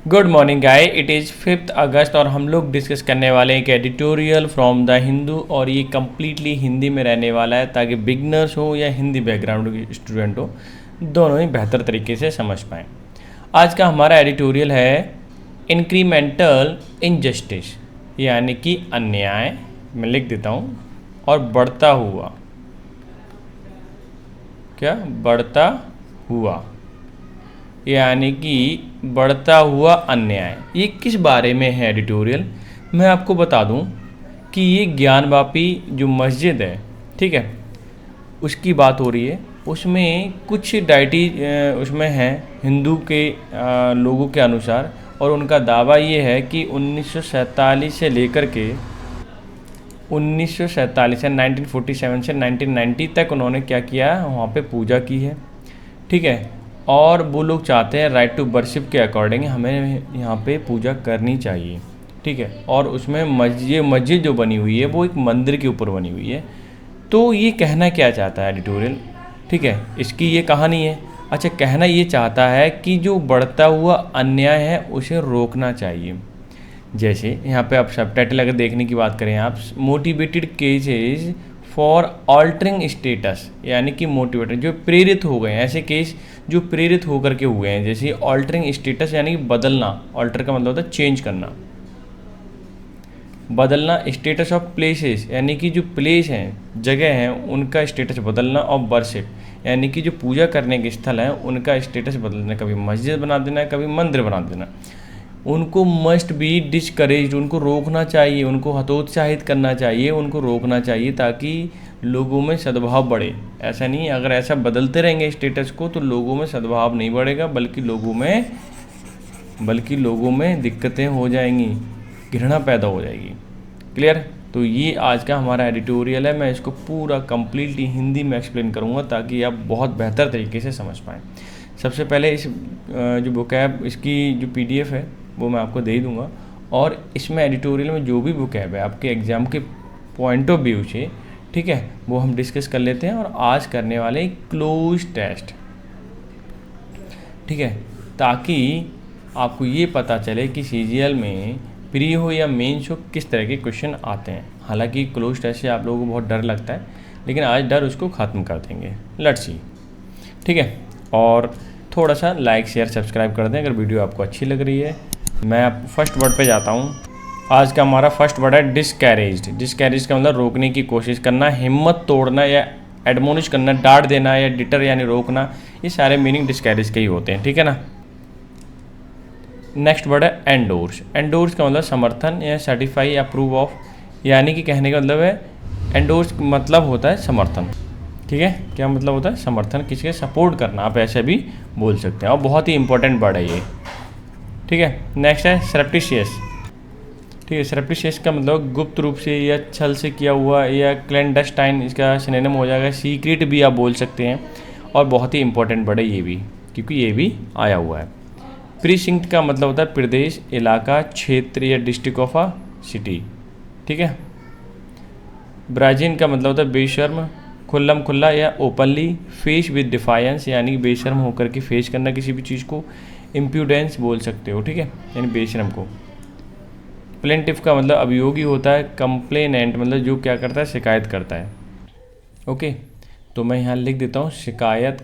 Good morning guy, it is 5 अगस्त और हम लोग डिस्कस करने वाले हैं एक एडिटोरियल फ्रॉम द हिंदू और ये कम्प्लीटली हिंदी में रहने वाला है ताकि बिगनर्स हो या हिंदी बैकग्राउंड के स्टूडेंट हो दोनों ही बेहतर तरीके से समझ पाएँ। आज का हमारा एडिटोरियल है इंक्रीमेंटल इनजस्टिस यानी कि अन्याय, मैं लिख देता हूँ, और बढ़ता हुआ, क्या बढ़ता हुआ यानी कि बढ़ता हुआ अन्याय। ये किस बारे में है एडिटोरियल, मैं आपको बता दूं कि ये ज्ञानवापी जो मस्जिद है, ठीक है, उसकी बात हो रही है। उसमें कुछ डाइटी उसमें हैं हिंदू के लोगों के अनुसार, और उनका दावा ये है कि 1947 से लेकर के 1947 से 1947 से 1990 तक उन्होंने क्या किया, वहाँ पे पूजा की है, ठीक है। और वो लोग चाहते हैं राइट टू वर्शिप के अकॉर्डिंग हमें यहाँ पे पूजा करनी चाहिए, ठीक है। और उसमें मस्जिद जो बनी हुई है वो एक मंदिर के ऊपर बनी हुई है। तो ये कहना क्या चाहता है एडिटोरियल, ठीक है, इसकी ये कहानी है। अच्छा, कहना ये चाहता है कि जो बढ़ता हुआ अन्याय है उसे रोकना चाहिए। जैसे यहाँ पे आप सबटाइटल अगर देखने की बात करें, आप motivated cases for altering status यानी कि मोटिवेटेड जो प्रेरित हो गए हैं, ऐसे केस जो प्रेरित होकर के हुए हैं, जैसे ऑल्टरिंग स्टेटस यानी कि बदलना, ऑल्टर का मतलब होता है चेंज करना, बदलना, स्टेटस ऑफ प्लेसेस यानी कि जो प्लेस हैं, जगह हैं, उनका स्टेटस बदलना, और वर्शिप यानी कि जो पूजा करने के स्थल हैं उनका स्टेटस बदलना, कभी मस्जिद बना देना, कभी मंदिर बना देना। उनको मस्ट बी डिस्करेज्ड, उनको रोकना चाहिए, उनको हतोत्साहित करना चाहिए, उनको रोकना चाहिए ताकि लोगों में सद्भाव बढ़े। ऐसा नहीं, अगर ऐसा बदलते रहेंगे स्टेटस को तो लोगों में सद्भाव नहीं बढ़ेगा, बल्कि लोगों में दिक्कतें हो जाएंगी, घृणा पैदा हो जाएगी। क्लियर? तो ये आज का हमारा एडिटोरियल है। मैं इसको पूरा कम्प्लीटली हिंदी में एक्सप्लेन करूँगा ताकि आप बहुत बेहतर तरीके से समझ पाएँ। सबसे पहले इस जो वोकैब, इसकी जो PDF है वो मैं आपको दे ही दूँगा, और इसमें एडिटोरियल में जो भी वोकैब है आपके एग्ज़ाम के पॉइंट ऑफ व्यू से, ठीक है, वो हम डिस्कस कर लेते हैं। और आज करने वाले क्लोज टेस्ट, ठीक है, ताकि आपको ये पता चले कि CGL में प्री हो या मेंस हो किस तरह के क्वेश्चन आते हैं। हालांकि क्लोज टेस्ट से आप लोगों को बहुत डर लगता है, लेकिन आज डर उसको ख़त्म कर देंगे। लेट्स सी, ठीक है। और थोड़ा सा लाइक शेयर सब्सक्राइब कर दें अगर वीडियो आपको अच्छी लग रही है। मैं आप फर्स्ट वर्ड पे जाता हूँ। आज का हमारा फर्स्ट वर्ड है डिस्कैरेज्ड। डिस्कैरेज का मतलब रोकने की कोशिश करना, हिम्मत तोड़ना, या एडमोनिश करना, डांट देना, या डिटर यानी रोकना। ये सारे मीनिंग डिस्कैरेज के ही होते हैं, ठीक है ना। नेक्स्ट वर्ड है एंडोर्स। एंडोर्स का मतलब समर्थन या सर्टिफाई, अप्रूव ऑफ, यानी कि कहने का मतलब है एंडोर्स मतलब होता है समर्थन, ठीक है। क्या मतलब होता है? समर्थन, किसी के सपोर्ट करना, आप ऐसे भी बोल सकते हैं, और बहुत ही इंपॉर्टेंट वर्ड है ये, ठीक है। नेक्स्ट है सरप्टिशियस, ठीक है। सरप्टिशियस का मतलब गुप्त रूप से या छल से किया हुआ, या क्लैंडस्टाइन इसका सिनोनिम हो जाएगा। सीक्रेट भी आप बोल सकते हैं, और बहुत ही इंपॉर्टेंट वर्ड है ये भी, क्योंकि ये भी आया हुआ है। प्रीसिंक्ट का मतलब होता है प्रदेश, इलाका, क्षेत्र या डिस्ट्रिक्ट ऑफ अ सिटी, ठीक है। ब्राजीन का मतलब होता है बेशर्म, खुल्लम खुल्ला या ओपनली। फेस विद डिफायंस यानी बेशर्म होकर के फेस करना किसी भी चीज़ को। इम्प्यूडेंस बोल सकते हो, ठीक है, यानी बेशर्म को। प्लेंटिफ का मतलब अभियोगी होता है। कंप्लेनेंट मतलब जो क्या करता है, शिकायत करता है। ओके, तो मैं यहाँ लिख देता हूँ शिकायत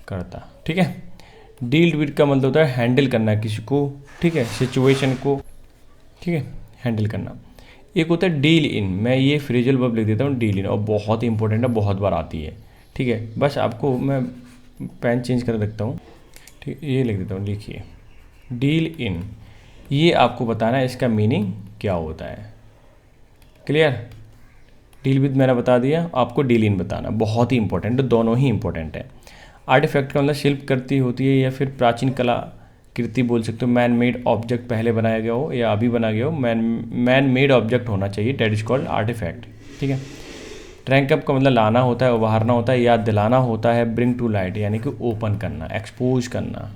करता, ठीक है। डील विद का मतलब होता है हैंडल करना किसी को, ठीक है, सिचुएशन को, ठीक है, हैंडल करना। एक होता है डील इन, मैं ये फ्रेजल वर्ब लिख देता हूँ डील इन, और बहुत ही इंपॉर्टेंट है, बहुत बार आती है, ठीक है। बस आपको मैं पेन चेंज कर रखता हूँ, ठीक, ये लिख देता हूँ, लिखिए डील इन। ये आपको बताना है इसका मीनिंग क्या होता है। क्लियर? डील विद मैंने बता दिया, आपको डील इन बताना, बहुत ही इंपॉर्टेंट है, दोनों ही इंपॉर्टेंट है। आर्टिफैक्ट का मतलब शिल्प करती होती है, या फिर प्राचीन कला कृति बोल सकते हो। मैन मेड ऑब्जेक्ट पहले बनाया गया हो या अभी बना गया हो, मैन मेड ऑब्जेक्ट होना चाहिए, डेट इज कॉल्ड आर्टिफैक्ट, ठीक है। ट्रैंक अप का मतलब लाना होता है, उभारना होता है, याद दिलाना होता है। ब्रिंग टू लाइट यानी कि ओपन करना, एक्सपोज करना।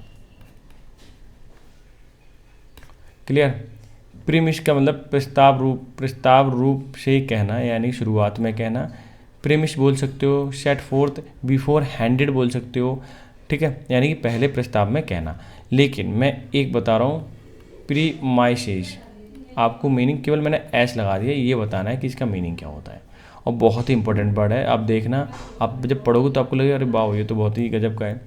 क्लियर? प्रीमिस का मतलब प्रस्ताव रूप से कहना, यानी शुरुआत में कहना। प्रीमिस बोल सकते हो। सेट फोर्थ बिफोर हैंडेड बोल सकते हो, ठीक है, यानी कि पहले प्रस्ताव में कहना। लेकिन मैं एक बता रहा हूँ, प्रीमाइसेस, आपको मीनिंग केवल मैंने एस लगा दिया, ये बताना है कि इसका मीनिंग क्या होता है। और बहुत ही इंपॉर्टेंट वर्ड है, आप देखना, आप जब पढ़ोगे तो आपको लगेगा अरे वाह ये तो बहुत ही गजब का है।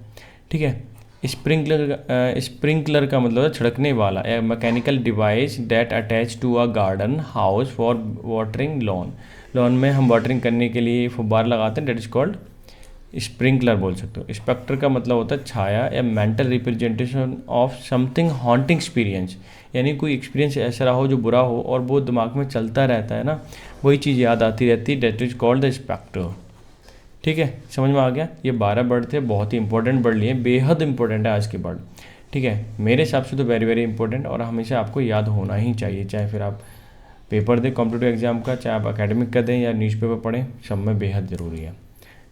ठीक है, स्प्रिंकलर का मतलब है छिड़कने वाला, a mechanical device that attach to a garden house for watering lawn. Lawn में हम वाटरिंग करने के लिए फुब्बार लगाते हैं, डेट इज कॉल्ड स्प्रिंकलर बोल सकते हो। स्पेक्टर का मतलब होता है छाया या mental representation of something haunting experience, यानी कोई एक्सपीरियंस ऐसा रहा हो जो बुरा हो और वो दिमाग में चलता रहता है ना, वही चीज़ याद आती रहती है, that is called the spectre. ठीक है, समझ में आ गया। ये 12 वर्ड थे, बहुत ही इंपॉर्टेंट वर्ड लिए, बेहद इंपॉर्टेंट है आज के वर्ड। ठीक है, मेरे हिसाब से तो वेरी वेरी इंपॉर्टेंट, और हमेशा आपको याद होना ही चाहिए, चाहे फिर आप पेपर दें कॉम्पिटिटिव एग्जाम का, चाहे आप एकेडमिक का दें या न्यूज़पेपर पढ़ें, सब में बेहद ज़रूरी है।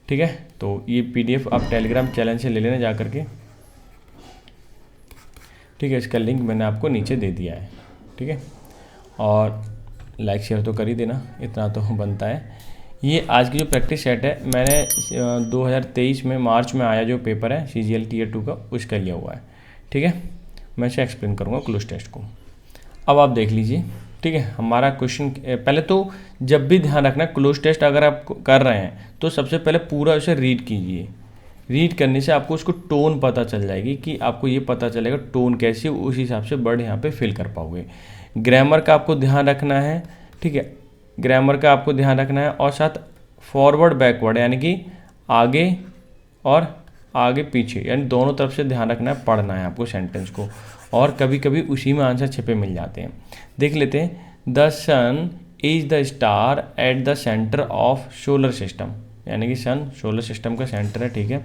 ठीक है, तो ये PDF आप टेलीग्राम चैनल से ले लेना जा करके। ठीक है, इसका लिंक मैंने आपको नीचे दे दिया है। ठीक है, और लाइक शेयर तो कर ही देना, इतना तो बनता है। ये आज की जो प्रैक्टिस सेट है, मैंने 2023 में मार्च में आया जो पेपर है CGL Tier 2 का, उसका लिया हुआ है। ठीक है, मैं इसे एक्सप्लेन करूँगा क्लोज टेस्ट को। अब आप देख लीजिए। ठीक है, हमारा क्वेश्चन, पहले तो जब भी ध्यान रखना, क्लोज टेस्ट अगर आप कर रहे हैं तो सबसे पहले पूरा उसे रीड कीजिए। रीड करने से आपको उसको टोन पता चल जाएगी, कि आपको ये पता चलेगा टोन कैसी, उस हिसाब से वर्ड यहाँ पे फिल कर पाओगे। ग्रामर का आपको ध्यान रखना है। ठीक है, ग्रामर का आपको ध्यान रखना है, और साथ फॉरवर्ड बैकवर्ड, यानी कि आगे और आगे पीछे, यानी दोनों तरफ से ध्यान रखना है, पढ़ना है आपको सेंटेंस को। और कभी कभी उसी में आंसर छिपे मिल जाते हैं। देख लेते हैं, the sun is the star at the centre of solar system, यानी कि सन सोलर सिस्टम का सेंटर है। ठीक है,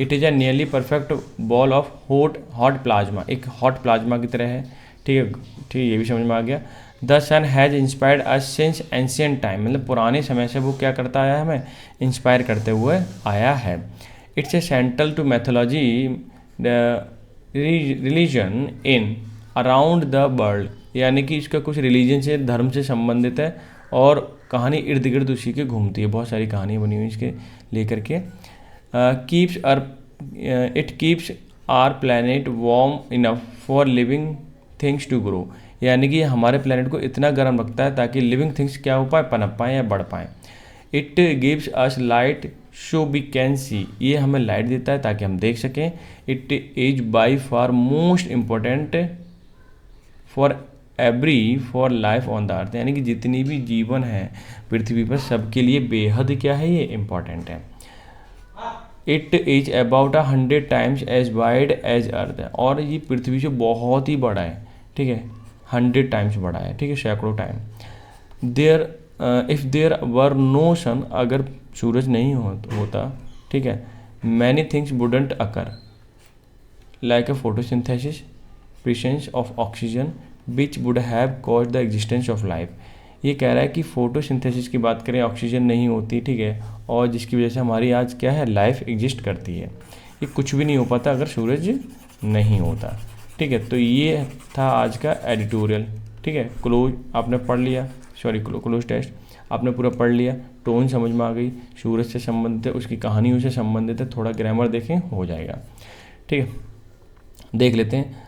it is a nearly perfect ball of hot plasma, एक हॉट प्लाज्मा की तरह है। ठीक है, ठीक है, ये भी समझ में आ गया। The sun has inspired us since ancient time, मतलब पुराने समय से वो क्या करता आया है, हमें इंस्पायर करते हुए आया है। It's a central to mythology religion in around the world, यानी कि इसका कुछ रिलीजन से, धर्म से संबंधित है, और कहानी इर्द गिर्द उसी के घूमती है, बहुत सारी कहानी बनी हुई इसके लेकर के। Keeps it keeps our planet warm enough for living things to grow, यानी कि हमारे प्लैनेट को इतना गर्म रखता है ताकि लिविंग थिंग्स क्या हो पाए, पनप पाएँ या बढ़ पाएँ। It gives us light so we can see, ये हमें लाइट देता है ताकि हम देख सकें। It is by far most important for life on the earth, यानी कि जितनी भी जीवन है पृथ्वी पर, सबके लिए बेहद क्या है, ये इम्पोर्टेंट है। It is about 100 times as wide as earth, और ये पृथ्वी से बहुत ही बड़ा है। ठीक है, 100 टाइम्स बड़ा है। ठीक है, सैकड़ों time. If there were no sun, अगर सूरज नहीं होता, ठीक है, many things wouldn't occur, like a photosynthesis, presence of oxygen which would have cause the existence of life. ये कह रहा है कि फोटोसिंथेसिस की बात करें, ऑक्सीजन नहीं होती, ठीक है, और जिसकी वजह से हमारी आज क्या है, लाइफ एग्जिस्ट करती है। ये कुछ भी नहीं हो पाता अगर सूरज नहीं होता। ठीक है, तो ये था आज का एडिटोरियल। ठीक है, क्लोज आपने पढ़ लिया, सॉरी क्लोज टेस्ट आपने पूरा पढ़ लिया, टोन समझ में आ गई, सूरज से संबंधित है, उसकी कहानियों से संबंधित है, थोड़ा ग्रामर देखें हो जाएगा। ठीक है, देख लेते हैं।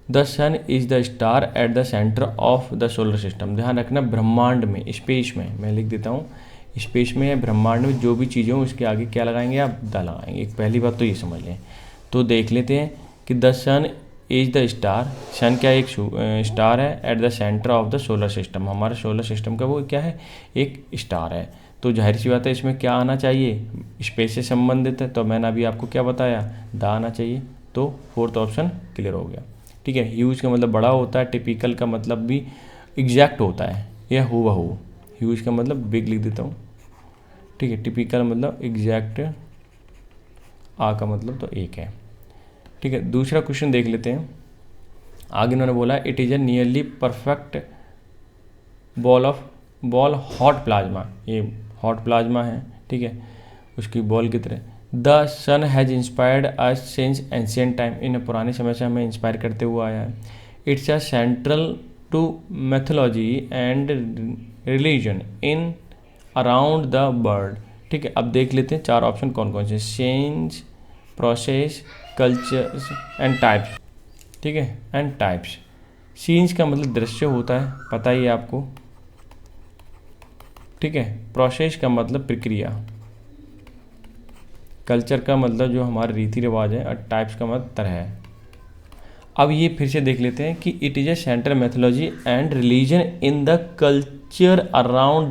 The sun is the star at the centre of the solar system, ध्यान रखना ब्रह्मांड में, स्पेस में, मैं लिख देता हूँ, स्पेस में या ब्रह्मांड में जो भी चीज़ें हो उसके आगे क्या लगाएंगे आप, द लगाएंगे। एक पहली बात तो ये समझ लें। तो देख लेते हैं कि the sun is the star, sun क्या एक स्टार है, at the centre of the solar system, हमारे सोलर सिस्टम का वो क्या है, एक स्टार है। तो जाहिर सी बात है इसमें क्या आना चाहिए, स्पेस से संबंधित है, तो मैंने अभी आपको क्या बताया, द आना चाहिए। तो फोर्थ ऑप्शन क्लियर हो गया। ठीक है, ह्यूज का मतलब बड़ा होता है, टिपिकल का मतलब भी एग्जैक्ट होता है या हूबहू, ह्यूज का मतलब बिग लिख देता हूँ। ठीक है, टिपिकल मतलब एग्जैक्ट, आ का मतलब तो एक है। ठीक है, दूसरा क्वेश्चन देख लेते हैं। आगे इन्होंने बोला it is a nearly perfect ball hot plasma, ये हॉट प्लाज्मा है। ठीक है, उसकी बॉल की तरह। The sun has inspired us since ancient time, इन्हें पुराने समय से हमें इंस्पायर करते हुआ आया है। It's a central to mythology and religion in around the world. ठीक है, अब देख लेते हैं चार ऑप्शन कौन कौन से। Sense process, cultures and types, ठीक है, एंड टाइप्स। सीन्स का मतलब दृश्य होता है, पता ही है आपको, ठीक है। प्रोसेस का मतलब प्रक्रिया, कल्चर का मतलब जो हमारे रीति रिवाज है, और टाइप्स का मतलब तरह है। अब ये फिर से देख लेते हैं कि it is a central mythology and religion in the culture around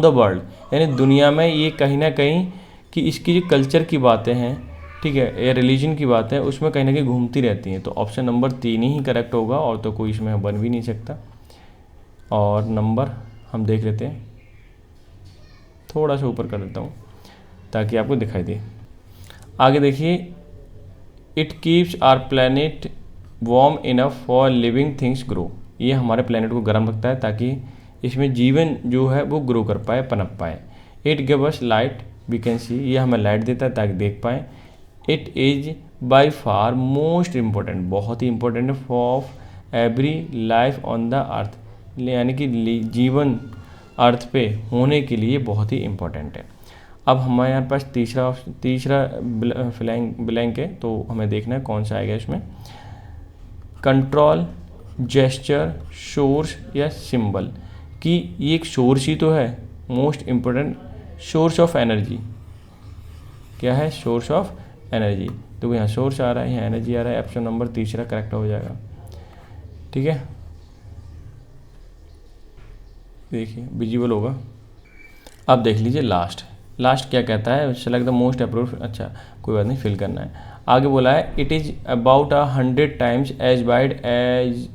the world, यानी दुनिया में ये कहीं ना कहीं कि इसकी जो कल्चर की बातें हैं, ठीक है, या रिलीजन की बातें हैं, उसमें कहीं ना कहीं घूमती रहती हैं। तो ऑप्शन नंबर 3 ही करेक्ट होगा, और तो कोई इसमें बन भी नहीं सकता। और नंबर हम देख लेते हैं, थोड़ा सा ऊपर कर देता हूँ ताकि आपको दिखाई दे। आगे देखिए, it keeps our planet warm enough for living things grow, ये हमारे प्लैनेट को गर्म रखता है ताकि इसमें जीवन जो है वो ग्रो कर पाए, पनप पाए। It give us light we can see, ये हमें लाइट देता है ताकि देख पाएँ। It is by far most important, बहुत ही इंपॉर्टेंट है, of every life on the earth, यानी कि जीवन अर्थ पे होने के लिए बहुत ही इम्पोर्टेंट है। अब हमारे यहाँ पास तीसरा ब्लैंक है, तो हमें देखना है कौन सा आएगा इसमें। कंट्रोल, जेस्चर, सोर्स या सिंबल, कि ये एक सोर्स ही तो है, most important source of energy. क्या है? Source of energy. तो यहाँ सोर्स आ रहा है, यहाँ एनर्जी आ रहा है, ऑप्शन नंबर तीसरा करेक्ट हो जाएगा, ठीक है। देखिए विजिबल होगा। अब देख लीजिए लास्ट क्या कहता है, सेलेक्ट द मोस्ट अप्रूव्ड, अच्छा कोई बात नहीं, फिल करना है। आगे बोला है it is about 100 times as wide as,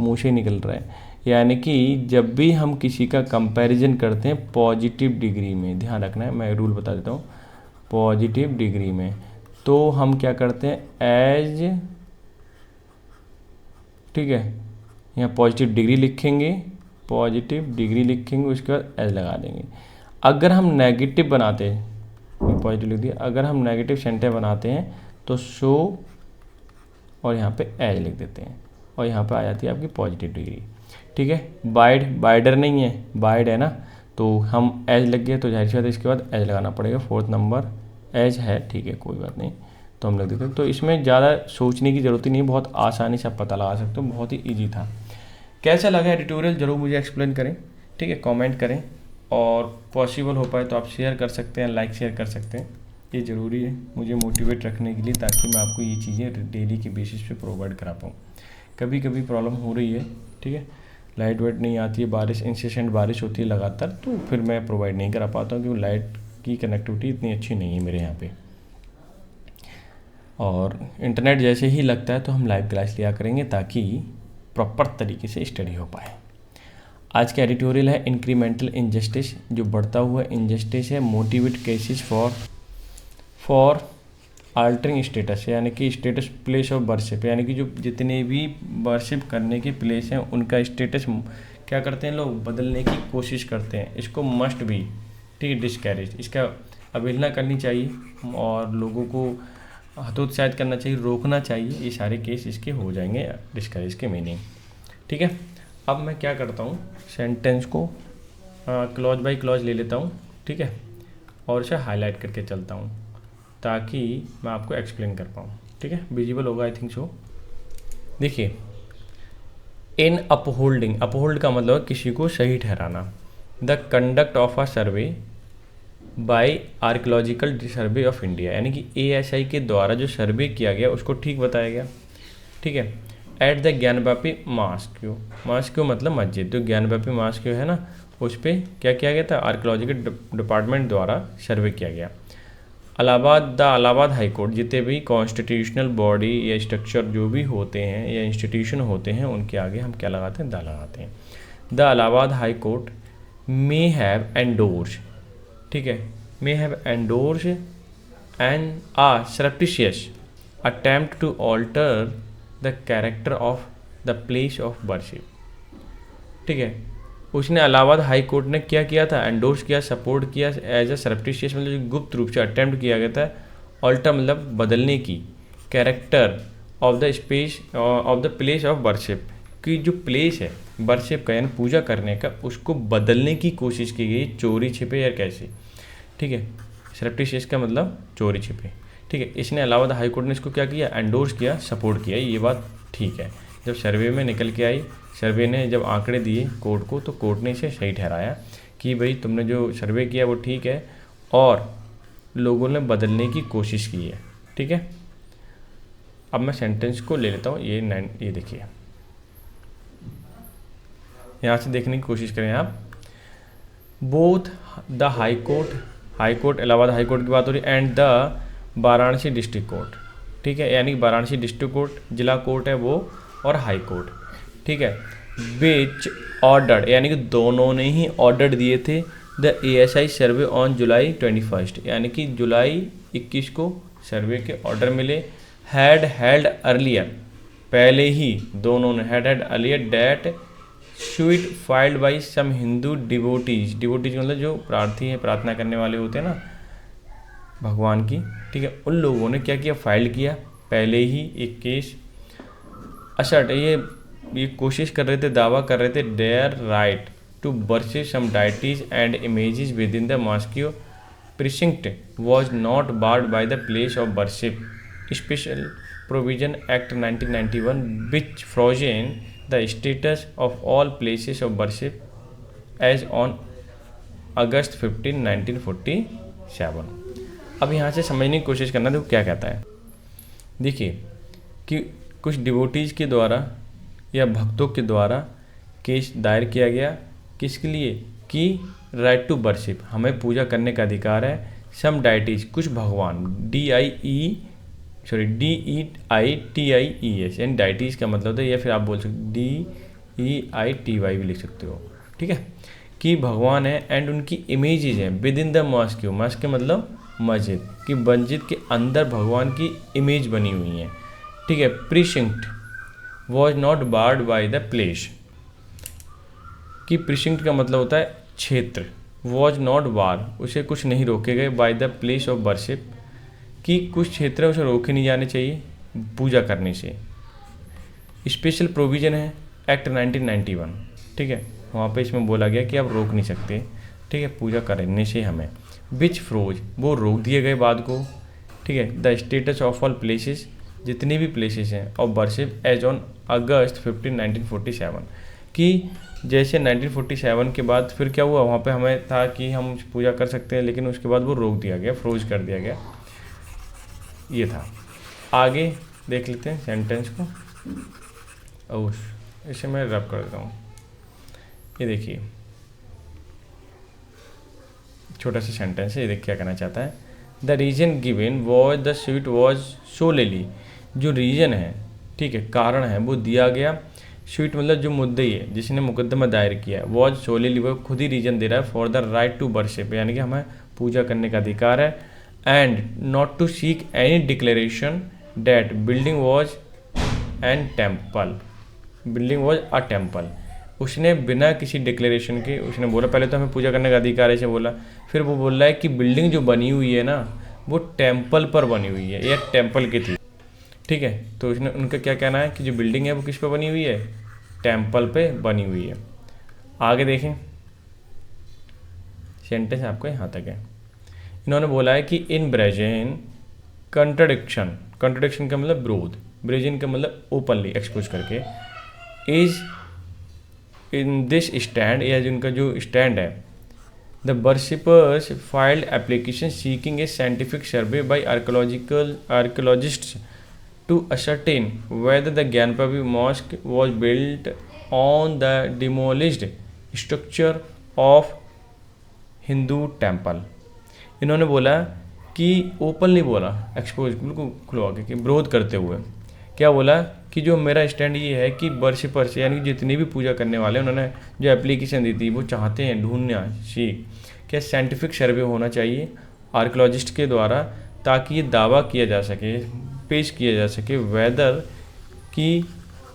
मुँह से निकल रहा है, यानी कि जब भी हम किसी का कंपैरिजन करते हैं पॉजिटिव डिग्री में, ध्यान रखना है, मैं रूल बता देता हूँ, पॉजिटिव डिग्री में, तो हम क्या करते हैं एज, ठीक है, यहाँ पॉजिटिव डिग्री लिखेंगे, उसके बाद एज लगा देंगे। अगर हम नेगेटिव बनाते हैं, पॉजिटिव लिख दिया, अगर हम नेगेटिव सेंटेंस बनाते हैं तो शो और यहाँ पे एज लिख देते हैं, और यहाँ पे आ जाती है आपकी पॉजिटिव डिग्री, ठीक है। बाइडर नहीं है, बाइड है ना, तो हम एज लग गए, तो जाहिर सी बात है इसके बाद एज लगाना पड़ेगा। 4th नंबर एज है, ठीक है, कोई बात नहीं, तो हम लग देते हैं। तो इसमें ज़्यादा सोचने की ज़रूरत ही नहीं, बहुत आसानी से आप पता लगा सकते हो, बहुत ही ईजी था। कैसा लगा एडिटोरियल ज़रूर मुझे एक्सप्लेन करें, ठीक है, कमेंट करें, और पॉसिबल हो पाए तो आप शेयर कर सकते हैं, लाइक शेयर कर सकते हैं, ये ज़रूरी है मुझे मोटिवेट रखने के लिए, ताकि मैं आपको ये चीज़ें डेली के बेसिस पे प्रोवाइड करा पाऊँ। कभी कभी प्रॉब्लम हो रही है, ठीक है, लाइट वाइट नहीं आती है, बारिश इंसेसेंट बारिश होती है लगातार, तो फिर मैं प्रोवाइड नहीं करा पाता हूँ, क्योंकि लाइट की कनेक्टिविटी इतनी अच्छी नहीं है मेरे यहाँ पे। और इंटरनेट जैसे ही लगता है तो हम लाइव क्लास लिया करेंगे, ताकि प्रॉपर तरीके से स्टडी हो पाए। आज का एडिटोरियल है इंक्रीमेंटल इनजस्टिस, जो बढ़ता हुआ इनजस्टिस है, motivate cases for altering status, यानी कि स्टेटस प्लेस ऑफ वर्शिप, यानी कि जो जितने भी वर्शिप करने के प्लेस हैं उनका स्टेटस क्या करते हैं लोग, बदलने की कोशिश करते हैं। इसको मस्ट भी, ठीक है, डिस्कैरेज, इसका अवहेलना करनी चाहिए, और लोगों को हतोत्साहित करना चाहिए, रोकना चाहिए। ये सारे केस इसके हो जाएंगे डिस्करेज के मीनिंग, ठीक है। अब मैं क्या करता हूँ, सेंटेंस को क्लॉज बाय क्लॉज ले लेता हूँ, ठीक है, और इसे हाईलाइट करके चलता हूँ, ताकि मैं आपको एक्सप्लेन कर पाऊँ, ठीक है। विजिबल होगा आई थिंक सो। देखिए, इन अपहोल्डिंग, अपहोल्ड का मतलब किसी को सही ठहराना, the conduct of a survey by Archaeological Survey of India, यानी कि ASI के द्वारा जो सर्वे किया गया उसको ठीक बताया गया, ठीक है। एट द ज्ञानवापी मॉस्क्यू मतलब मस्जिद, जो ज्ञानवापी मॉस्क्यू है ना, उस पर क्या किया गया था, आर्कियोलॉजिकल डिपार्टमेंट द्वारा सर्वे किया गया। इलाहाबाद हाई कोर्ट, जितने भी कॉन्स्टिट्यूशनल बॉडी या स्ट्रक्चर जो भी होते हैं या इंस्टीट्यूशन होते हैं, उनके आगे हम क्या लगाते हैं, द लगाते हैं। The Allahabad high court may have endorse, ठीक है, may have endorse and surreptitious attempt to alter the character of the place of worship, ठीक है। उसने इलाहाबाद हाई कोर्ट ने क्या किया था, एंडोर्स किया, सपोर्ट किया, एज अ सरप्टिशियस मतलब गुप्त रूप से अटेम्प्ट किया गया था, ऑल्टर मतलब बदलने की, character of the space of the place of worship, की जो प्लेस है वर्शिप का यानी पूजा करने का, उसको बदलने की कोशिश की गई, चोरी छिपे या कैसे, ठीक है। सरप्टिशियस का मतलब चोरी छिपे, ठीक है। इसने इलाहाबाद हाई कोर्ट ने इसको क्या किया, एंडोर्स किया, सपोर्ट किया, ये बात ठीक है। जब सर्वे में निकल के आई, सर्वे ने जब आंकड़े दिए कोर्ट को, तो कोर्ट ने इसे सही ठहराया कि भाई तुमने जो सर्वे किया वो ठीक है और लोगों ने बदलने की कोशिश की है, ठीक है। अब मैं सेंटेंस को ले लेता हूँ, ये देखिए, यहाँ से देखने की कोशिश करें आप। Both the high court Allahabad high court की बात हो रही, and the Varanasi district court, ठीक है, यानी वाराणसी डिस्ट्रिक्ट कोर्ट जिला कोर्ट है वो, और हाई कोर्ट, ठीक है, विच ऑर्डर्ड, यानी कि दोनों ने ही ऑर्डर दिए थे the ASI survey on July 21, यानी कि जुलाई 21 को सर्वे के ऑर्डर मिले। हैड हेल्ड अर्लियर, पहले ही दोनों ने had earlier that suit filed by some Hindu devotees मतलब जो प्रार्थी हैं, प्रार्थना करने वाले होते हैं ना भगवान की, ठीक है, उन लोगों ने क्या किया, फाइल किया पहले ही एक केस। असर्ट, ये कोशिश कर रहे थे, दावा कर रहे थे, their right to worship some deities and images within the mosque precinct was not barred by the place of worship special provision act 1991 which frozen the status of all places of worship as on August 15, 1947। अब यहाँ से समझने की कोशिश करना, देखो क्या कहता है। देखिए कि कुछ डिवोटीज़ के द्वारा या भक्तों के द्वारा केस दायर किया गया, किसके लिए, कि राइट टू वर्शिप, हमें पूजा करने का अधिकार है, सम डाइटीज, कुछ भगवान, DEITIES, यानी डाइटीज़ का मतलब है, या फिर आप बोल सकते DEITY भी लिख सकते हो, ठीक है, कि भगवान है एंड उनकी इमेजेस हैं within the mosque, mosque मतलब मस्जिद, कि मस्जिद के अंदर भगवान की इमेज बनी हुई है, ठीक है। Precinct was not barred by the place, कि प्रीशिंक्ट का मतलब होता है क्षेत्र, वॉज नॉट बार, उसे कुछ नहीं रोके गए, bye the place of worship, कि कुछ क्षेत्र उसे रोके नहीं जाने चाहिए पूजा करने से। स्पेशल प्रोविज़न है एक्ट 1991, ठीक है, वहाँ पे इसमें बोला गया कि आप रोक नहीं सकते, ठीक है, पूजा करने से हमें। विच फ्रोज, वो रोक दिए गए बाद को, ठीक है। The status of all places, जितनी भी प्लेसेस हैं, of worship as on August 15, 1947, कि जैसे 1947 के बाद फिर क्या हुआ, वहाँ पे हमें था कि हम पूजा कर सकते हैं, लेकिन उसके बाद वो रोक दिया गया, फ्रोज कर दिया गया, ये था। आगे देख लेते हैं सेंटेंस को, और इसे मैं रब कर देता हूँ। ये देखिए छोटा सा सेंटेंस है, ये देख क्या कहना चाहता है। The reason given was the suit was solely, जो रीजन है, ठीक है, कारण है, वो दिया गया, स्वीट मतलब जो मुद्दई है, जिसने मुकदमा दायर किया है, वॉज सोलेली, वो खुद ही रीजन दे रहा है, for the right to worship, यानी कि हमें पूजा करने का अधिकार है, and not to seek any declaration that building was an temple, building was a temple, उसने बिना किसी डिक्लेरेशन के उसने बोला, पहले तो हमें पूजा करने का अधिकार है, ऐसे बोला, फिर वो बोल रहा है कि बिल्डिंग जो बनी हुई है ना वो टेम्पल पर बनी हुई है, या टेम्पल की थी, ठीक है। तो उसने उनका क्या कहना है कि जो बिल्डिंग है वो किस पे बनी हुई है, टेम्पल पे बनी हुई है। आगे देखें, सेंटेंस आपको यहाँ तक है। इन्होंने बोला है कि इन ब्रेजेन कंट्रडिक्शन, कंट्रडिक्शन का मतलब विरोध, ब्रेजेन का मतलब ओपनली एक्सपोज करके, इज इन दिस स्टैंड, या जिनका जो स्टैंड है, the worshippers filed application seeking a scientific survey by archaeologists to ascertain whether the Gyanpapi mosque was built on the demolished structure of Hindu temple। इन्होंने बोला कि openly बोला, expose बिल्कुल खुलवा के, कि विरोध करते हुए क्या बोला कि जो मेरा स्टैंड ये है कि वर्शिपर्स यानी जितनी भी पूजा करने वाले, उन्होंने जो एप्लीकेशन दी थी वो चाहते हैं ढूंढना क्या साइंटिफिक सर्वे होना चाहिए आर्कियोलॉजिस्ट के द्वारा, ताकि ये दावा किया जा सके, पेश किया जा सके, वेदर कि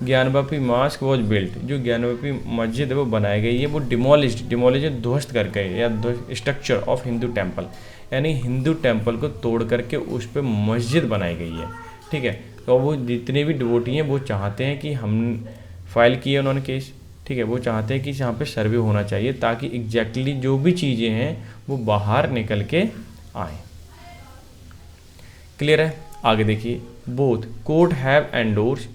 ज्ञानवापी मॉस्क वॉज बिल्ट, जो ज्ञानवापी मस्जिद है वो बनाई गई है, वो डिमोलिश ध्वस्त कर गए, या स्ट्रक्चर ऑफ हिंदू टेम्पल, यानी हिंदू टेम्पल को तोड़ करके उस पर मस्जिद बनाई गई है, ठीक है। तो वो जितने भी डिवोटी हैं वो चाहते हैं कि हम फाइल किए उन्होंने केस, ठीक है, वो चाहते हैं कि यहाँ पे सर्वे होना चाहिए, ताकि एग्जैक्टली जो भी चीज़ें हैं वो बाहर निकल के आए। क्लियर है। आगे देखिए, बोथ कोर्ट हैव एंडोर्स,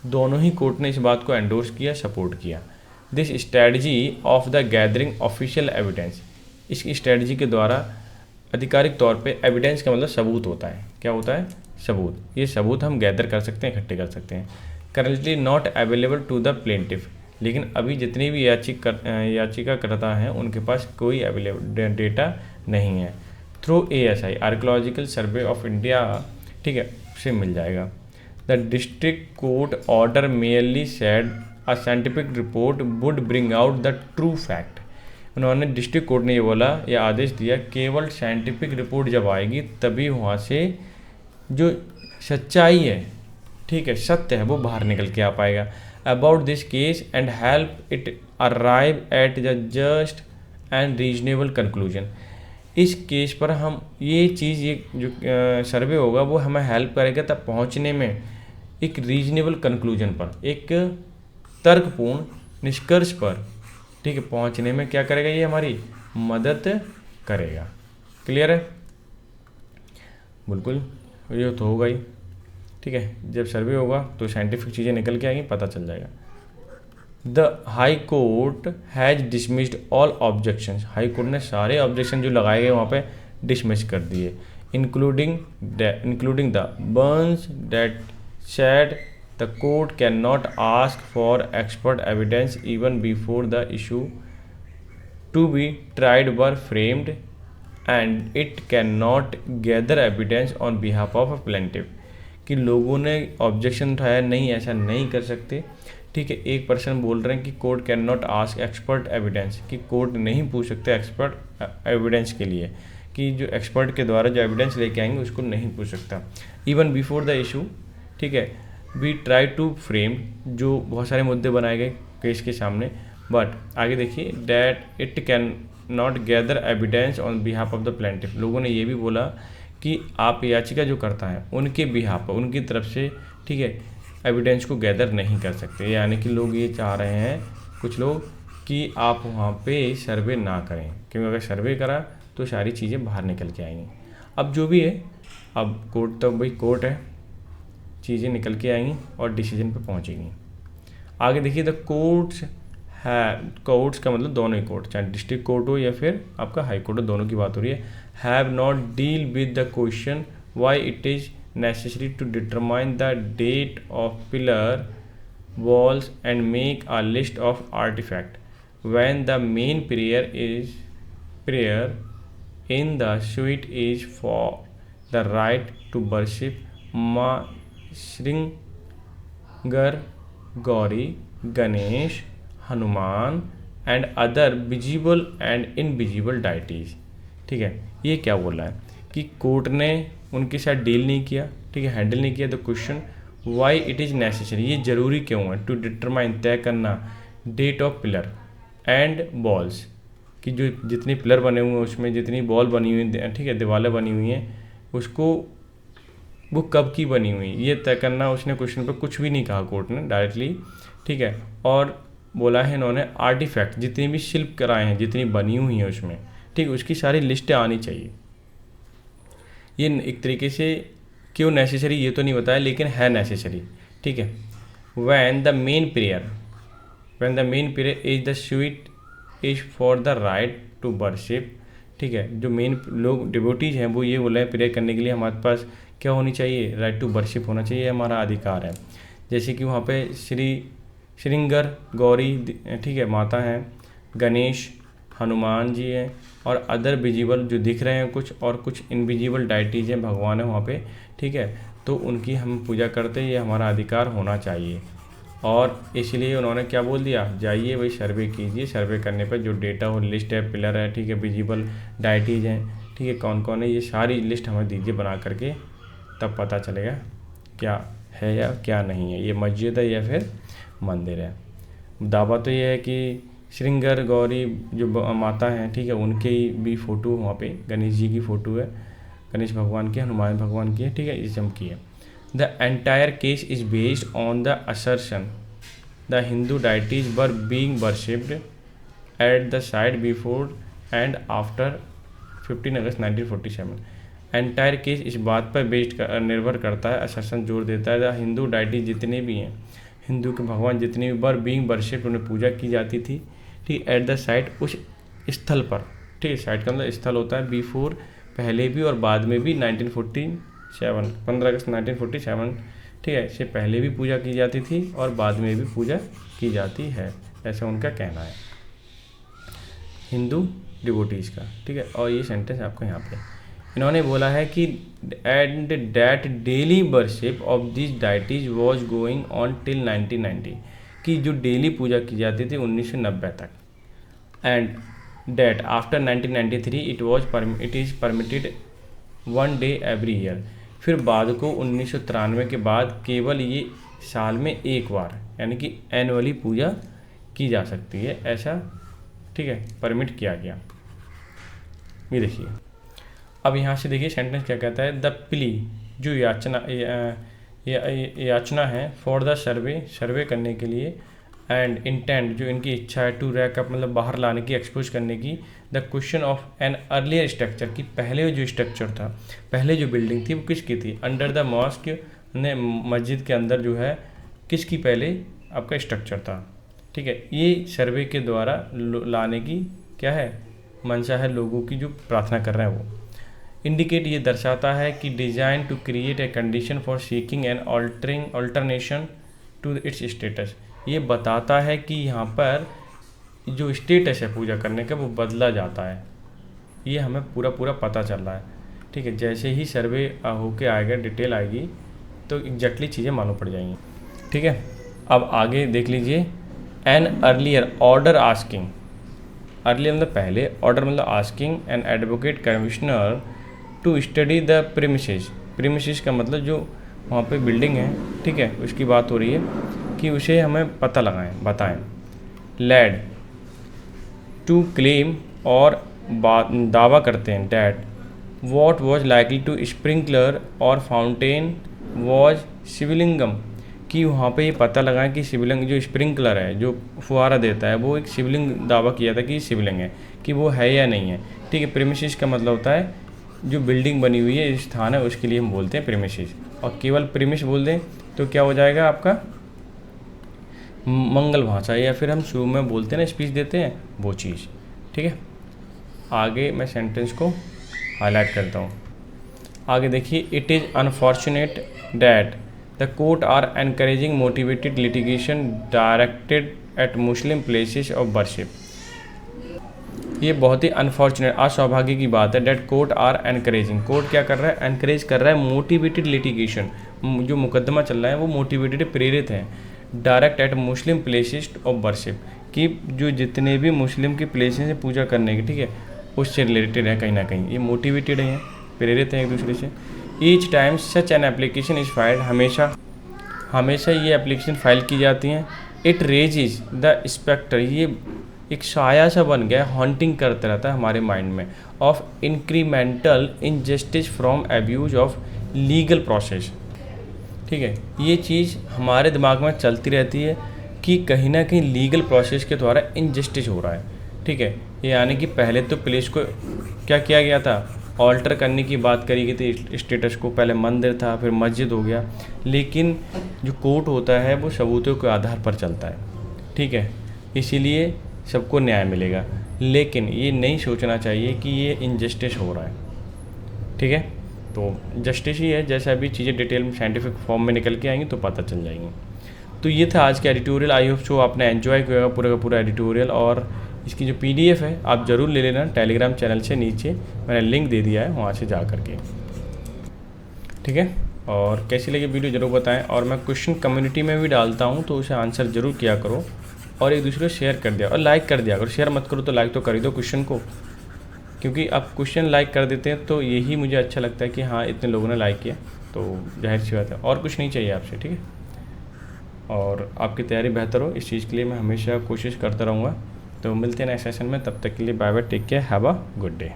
दोनों ही कोर्ट ने इस बात को एंडोर्स किया, सपोर्ट किया। This strategy of the gathering official evidence, इस स्ट्रेटजी के द्वारा आधिकारिक तौर पे एविडेंस का मतलब सबूत होता है। क्या होता है? सबूत। ये सबूत हम गैदर कर सकते हैं, इकट्ठे कर सकते हैं। Currently not available to the plaintiff, लेकिन अभी जितनी भी याचिकाकर्ता हैं उनके पास कोई अवेलेबल डेटा नहीं है। Through ASI archaeological Survey of India, ठीक है, से मिल जाएगा। The district court order merely said a scientific report would bring out the true fact, उन्होंने डिस्ट्रिक्ट कोर्ट ने ये बोला या आदेश दिया, केवल साइंटिफिक रिपोर्ट जब आएगी तभी वहाँ से जो सच्चाई है, ठीक है, सत्य है, वो बाहर निकल के आ पाएगा। About this case and help it arrive at the just and reasonable conclusion, इस केस पर हम ये चीज़, ये जो सर्वे होगा वो हमें हेल्प करेगा तब पहुँचने में एक रीजनेबल कंक्लूजन पर, एक तर्कपूर्ण निष्कर्ष पर, ठीक है, पहुँचने में क्या करेगा, ये हमारी मदद करेगा। क्लियर है? बिल्कुल, ये तो होगा ही, ठीक है। जब सर्वे होगा तो साइंटिफिक चीज़ें निकल के आएंगी, पता चल जाएगा। The high court has dismissed all objections, high court ने सारे ऑब्जेक्शन जो लगाए गए वहाँ पे डिसमिस कर दिए, including the burns that said the court can not ask for expert evidence even before the issue to be tried were framed and it can not gather evidence on behalf of a plaintiff, कि लोगों ने objection उठाया, नहीं ऐसा नहीं कर सकते, ठीक है। एक पर्सन बोल रहे हैं कि court can not ask expert evidence, कि कोर्ट नहीं पूछ सकते एक्सपर्ट एविडेंस के लिए, कि जो एक्सपर्ट के द्वारा जो एविडेंस लेके आएंगे उसको नहीं पूछ सकता। इवन बिफोर द इशू, ठीक है, वी ट्राई टू फ्रेम, जो बहुत सारे मुद्दे बनाए गए केस के सामने, बट आगे देखिए, that it can not gather evidence on behalf of the plaintiff, लोगों ने ये भी बोला कि आप याचिका जो करता है उनके बिहाफ, उनकी तरफ से, ठीक है, एविडेंस को गैदर नहीं कर सकते। यानी कि लोग ये चाह रहे हैं कुछ लोग कि आप वहाँ पे सर्वे ना करें, क्योंकि अगर सर्वे करा तो सारी चीज़ें बाहर निकल के आएंगी। अब जो भी है, अब कोर्ट तो भाई कोर्ट है, चीज़ें निकल के आएंगी और डिसीजन पे पहुँचेंगी। आगे देखिए, द कोर्ट्स है, कोर्ट्स का मतलब दोनों ही कोर्ट, चाहे डिस्ट्रिक्ट कोर्ट हो या फिर आपका हाई कोर्ट हो, दोनों की बात हो रही है, have not deal with the question why it is necessary to determine the date of pillar walls and make a list of artifact when the main prayer in the suite is for the right to worship Ma Shringar, Gauri, Ganesh, Hanuman and other visible and invisible deities। ठीक है, ये क्या बोल रहा है कि court ने उनके साथ डील नहीं किया, ठीक है, हैंडल नहीं किया। The question why it is necessary, ये ज़रूरी क्यों है, टू डिटरमाइन, तय करना, date of pillar and balls, कि जो जितने पिलर बने हुए हैं उसमें जितनी बॉल बनी हुई, ठीक है, दीवारें बनी हुई हैं, उसको वो कब की बनी हुई, ये तय करना। उसने क्वेश्चन पर कुछ भी नहीं कहा कोर्ट ने डायरेक्टली, ठीक है, और बोला है इन्होंने आर्टिफैक्ट, जितनी भी शिल्प कराए हैं, जितनी बनी हुई हैं उसमें, ठीक, उसकी सारी लिस्टें आनी चाहिए। ये एक तरीके से क्यों नेसेसरी ये तो नहीं बताया, लेकिन है नेसेसरी, ठीक है। When the main prayer is the suit is for the right to worship, ठीक है, जो मेन लोग डिवोटीज हैं वो ये बोल रहे हैं प्रेयर करने के लिए हमारे पास क्या होनी चाहिए, राइट टू वर्शिप होना चाहिए, हमारा अधिकार है। जैसे कि वहाँ पे श्रृंगर गौरी, ठीक है, माता हैं, गणेश, हनुमान जी हैं, और अदर विजिबल जो दिख रहे हैं कुछ, और कुछ इनविजिबल डाइटीज हैं, भगवान है वहाँ पे, ठीक है, तो उनकी हम पूजा करते हैं, ये हमारा अधिकार होना चाहिए। और इसलिए उन्होंने क्या बोल दिया, जाइए वही सर्वे कीजिए, सर्वे करने पर जो डेटा हो, लिस्ट है, पिलर है, ठीक है, विजिबल डाइटीज हैं, ठीक है, कौन कौन है, ये सारी लिस्ट हमें दीजिए बना करके, तब पता चलेगा क्या है या क्या नहीं है, ये मस्जिद है या फिर मंदिर है। दावा तो ये है कि श्रृंगर गौरी जो माता हैं, ठीक है, उनके भी फ़ोटो वहाँ पे, गणेश जी की फ़ोटो है, गणेश भगवान की, हनुमान भगवान की है, ठीक है, इसम की है। The entire case is based on the assertion the Hindu deities were being worshipped at the site before and after 15 August 1947। Entire case इस बात पर बेस्ड निर्भर करता है, असर्शन जोर देता है, द हिंदू डाइटी जितने भी हैं, हिंदू के भगवान जितने भी वर बीइंग वर्शिप, उन्हें पूजा की जाती थी, ठीक, एट द साइट, उस स्थल पर, ठीक है, साइट का मतलब स्थल होता है, बिफोर पहले भी और बाद में भी 1947 15 अगस्त 1947, ठीक है, इससे पहले भी पूजा की जाती थी और बाद में भी पूजा की जाती है, ऐसा उनका कहना है हिंदू डिवोटीज़ का, ठीक है। और ये सेंटेंस आपको यहाँ पे इन्होंने बोला है कि and that daily worship of this deities was going on till 1990, कि जो डेली पूजा की जाती थी 1990 तक, and that after 1993 it is permitted 1 day every year, फिर बाद को 1993 के बाद केवल ये साल में एक बार, यानी कि एनुअली पूजा की जा सकती है, ऐसा, ठीक है, परमिट किया गया। ये देखिए, अब यहाँ से देखिए सेंटेंस क्या कहता है, द प्ली, जो याचना है, फॉर द सर्वे करने के लिए, एंड इंटेंट, जो इनकी इच्छा है, टू रैक अप, मतलब बाहर लाने की, एक्सपोज करने की, the question of an earlier structure, कि पहले जो स्ट्रक्चर था, पहले जो बिल्डिंग थी वो किसकी थी, अंडर द मॉस्क, ने मस्जिद के अंदर जो है किसकी पहले आपका स्ट्रक्चर था, ठीक है। ये सर्वे के द्वारा लाने की क्या है, मंशा है, लोगों की जो प्रार्थना कर रहे हैं वो। इंडिकेट, ये दर्शाता है कि design to create a condition for seeking and alternation to its status, ये बताता है कि यहाँ पर जो स्टेटस है पूजा करने का वो बदला जाता है, ये हमें पूरा पता चल रहा है, ठीक है। जैसे ही सर्वे होके आएगा, डिटेल आएगी, तो एग्जैक्टली चीज़ें मालूम पड़ जाएंगी, ठीक है। अब आगे देख लीजिए, an earlier order asking, earlier मतलब पहले, ऑर्डर मतलब asking an advocate commissioner to study the premises का मतलब जो वहाँ पे बिल्डिंग है, ठीक है, उसकी बात हो रही है कि उसे हमें पता लगाएं, बताएं। लैड, टू क्लेम, और दावा करते हैं, that what was likely to sprinkler और फाउंटेन वॉज शिवलिंगम, कि वहाँ पे ये पता लगाएं कि शिवलिंग, जो स्प्रिंकलर है, जो फुहारा देता है, वो एक शिवलिंग, दावा किया था कि शिवलिंग है, कि वो है या नहीं है, ठीक है। प्रीमिसेस का मतलब होता है जो बिल्डिंग बनी हुई है, स्थान है, उसके लिए हम बोलते हैं प्रीमिसेस, और केवल प्रीमिस बोल दें तो क्या हो जाएगा आपका मंगल भाषा, या फिर हम शुरू में बोलते हैं ना, स्पीच देते हैं, वो चीज़, ठीक है। आगे मैं सेंटेंस को हाईलाइट करता हूँ, आगे देखिए, it is unfortunate that the court are encouraging motivated litigation directed at Muslim places of worship, ये बहुत ही अनफॉर्चुनेट, असौभाग्य की बात है, that court are encouraging, court क्या कर रहा है, एनकरेज कर रहा है मोटिवेटेड लिटिगेशन, जो मुकदमा चल रहा है वो मोटिवेटेड, प्रेरित है, direct at Muslim places of worship, कि जो जितने भी मुस्लिम के प्लेसेस हैं पूजा करने के, ठीक है, उससे रिलेटेड है, कहीं ना कहीं ये मोटिवेटेड हैं, प्रेरित हैं एक दूसरे से। Each time such an application is filed, हमेशा ये एप्लीकेशन फाइल की जाती हैं, इट रेजिज द स्पेक्टर, ये एक साया सा बन गया, हॉन्टिंग करता रहता है हमारे माइंड में, of incremental injustice from abuse of legal process, ठीक है। ये चीज़ हमारे दिमाग में चलती रहती है कि कहीं ना कहीं लीगल प्रोसेस के द्वारा इनजस्टिस हो रहा है, ठीक है। यानी कि पहले तो प्लेस को क्या किया गया था, ऑल्टर करने की बात करी गई थी स्टेटस को, पहले मंदिर था, फिर मस्जिद हो गया, लेकिन जो कोर्ट होता है वो सबूतों के आधार पर चलता है, ठीक है, इसीलिए सबको न्याय मिलेगा। लेकिन ये नहीं सोचना चाहिए कि ये इनजस्टिस हो रहा है, ठीक है। तो जस्टिस ही है, जैसे अभी चीज़ें डिटेल में साइंटिफिक फॉर्म में निकल के आएंगी तो पता चल जाएंगी। तो ये था आज का एडिटोरियल, आई होप सो आपने एंजॉय किया होगा पूरा का पूरा एडिटोरियल, और इसकी जो PDF है आप ज़रूर ले लेना, टेलीग्राम चैनल से नीचे मैंने लिंक दे दिया है, वहाँ से जा करके, ठीक है। और कैसी लगी वीडियो ज़रूर बताएं, और मैं क्वेश्चन कम्युनिटी में भी डालता हूँ, तो उसे आंसर ज़रूर किया करो, और एक दूसरे को शेयर कर दिया और लाइक कर दिया। अगर शेयर मत करो तो लाइक तो कर ही दो क्वेश्चन को, क्योंकि आप क्वेश्चन लाइक कर देते हैं तो यही मुझे अच्छा लगता है कि हाँ इतने लोगों ने लाइक किया, तो जाहिर सी बात है, और कुछ नहीं चाहिए आपसे, ठीक है। और आपकी तैयारी बेहतर हो, इस चीज़ के लिए मैं हमेशा कोशिश करता रहूँगा। तो मिलते हैं नेक्स्ट सेशन में, तब तक के लिए bye bye, take care, have a good day.